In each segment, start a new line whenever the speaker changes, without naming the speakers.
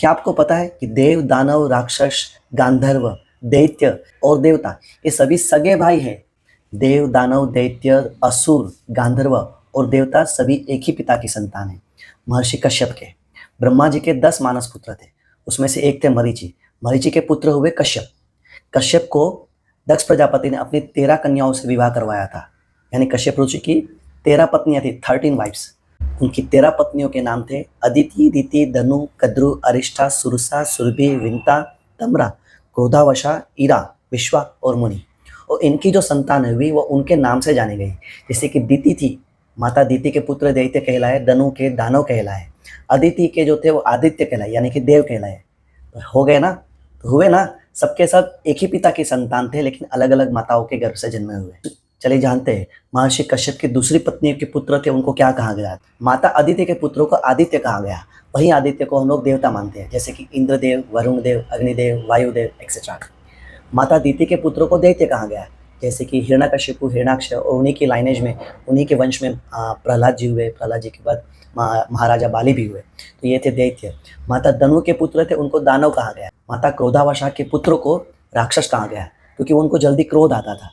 क्या आपको पता है कि देव, दानव, राक्षस, गांधर्व, दैत्य और देवता ये सभी सगे भाई हैं। देव, दानव, दैत्य, असुर, गांधर्व और देवता सभी एक ही पिता की संतान हैं, महर्षि कश्यप के। ब्रह्मा जी के 10 मानस पुत्र थे, उसमें से एक थे मरीचि। मरीचि के पुत्र हुए कश्यप। कश्यप को दक्ष प्रजापति ने अपनी 13 कन्याओं से विवाह करवाया था, यानी कश्यप ऋषि की 13 पत्नियां थी, 13 वाइफ्स। उनकी 13 पत्नियों के नाम थे अदिति, दिति, धनु, कद्रु, अरिष्ठा, सुरसा, सुरभि, विंता, तम्रा, क्रोधावशा, ईरा, विश्वा और मुनि। और इनकी जो संतान हुई वो उनके नाम से जानी गई। जैसे कि दिति थी, माता दिति के पुत्र दैत्य कहलाए, धनु के दानव कहलाए, अदिति के जो थे वो आदित्य कहलाए यानी कि देव कहलाए। हो गए ना, तो हुए ना, सबके सब एक ही पिता की संतान थे लेकिन अलग अलग माताओं के गर्भ से जन्मे हुए। चलिए जानते हैं महर्षि कश्यप की दूसरी पत्नी के पुत्र थे, उनको क्या कहा गया। माता अदिति के पुत्रों को आदित्य कहा गया। वही आदित्य को हम लोग देवता मानते हैं, जैसे कि इंद्रदेव, वरुण देव, अग्निदेव, वायुदेव एक्सेट्रा। माता दिति के पुत्रों को दैत्य कहा गया, जैसे कि हिरण्यकशिपु, हिरण्याक्ष और उन्हीं की लाइनेज में, उन्हीं के वंश में प्रहलाद जी हुए। प्रहलाद जी के बाद महाराजा बाली भी हुए, तो ये थे दैत्य। माता धनु के पुत्र थे, उनको दानव कहा गया। माता क्रोधावशा के पुत्रों को राक्षस कहा गया क्योंकि उनको जल्दी क्रोध आता था।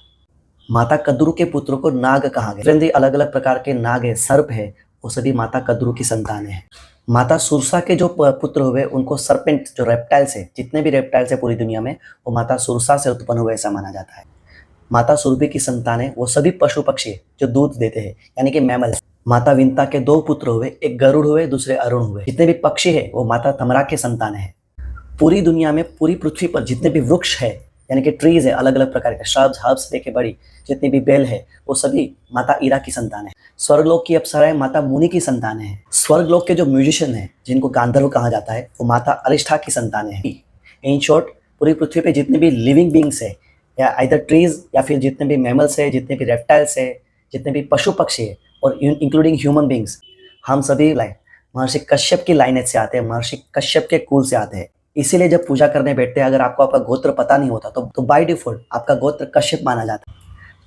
माता कद्रु के पुत्रों को नाग कहा गया। फ्रेंड्स, अलग अलग प्रकार के नाग है, सर्प है, वो सभी माता कद्रु की संतान है। माता सुरसा के जो पुत्र हुए उनको सर्पेंट, जो रेप्टाइल्स है, जितने भी रेप्टाइल्स है पूरी दुनिया में, वो माता सुरसा से उत्पन्न हुए ऐसा माना जाता है। माता सुरभि की संतान है, वो सभी पशु पक्षी है जो दूध देते हैं, यानी कि मैमल्स। माता विंता के 2 पुत्र हुए, एक गरुड़ हुए, दूसरे अरुण हुए। जितने भी पक्षी है वो माता तमरा के संतान है। पूरी दुनिया में, पूरी पृथ्वी पर जितने भी वृक्ष है, यानी कि ट्रीज है, अलग अलग प्रकार के श्रब्स, हर्ब्स लेके बड़ी जितनी भी बेल है, वो सभी माता ईरा की संतान है। स्वर्गलोक की अप्सराएं माता मुनि की संतान है। स्वर्गलोक के जो म्यूजिशियन है, जिनको गांधर्व कहा जाता है, वो माता अरिष्ठा की संतान है। इन शॉर्ट, पूरी पृथ्वी पे जितने भी लिविंग बींग्स है, या आइदर ट्रीज या फिर जितने भी मैमल्स है, जितने भी रेप्टाइल्स है, जितने भी पशु पक्षी है, और इंक्लूडिंग ह्यूमन बींग्स, हम सभी महर्षि कश्यप की लाइनेज से आते हैं, महर्षि कश्यप के कुल से आते हैं। इसीलिए जब पूजा करने बैठते हैं, अगर आपको आपका गोत्र पता नहीं होता तो बाय डिफॉल्ट आपका गोत्र कश्यप माना जाता है।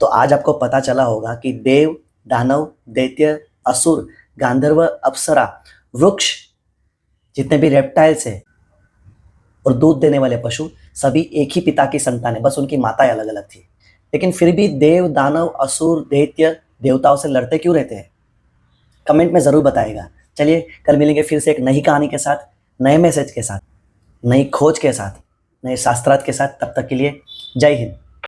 तो आज आपको पता चला होगा कि देव, दानव, दैत्य, असुर, गांधर्व, अप्सरा, वृक्ष, जितने भी रेप्टाइल्स है और दूध देने वाले पशु, सभी एक ही पिता की संतान है, बस उनकी माताएं अलग अलग थी। लेकिन फिर भी देव, दानव, असुर, दैत्य देवताओं से लड़ते क्यों रहते हैं? कमेंट में जरूर बताइएगा। चलिए कल मिलेंगे फिर से एक नई कहानी के साथ, नए मैसेज के साथ, नई खोज के साथ, नए शास्त्रार्थ के साथ। तब तक के लिए जय हिंद।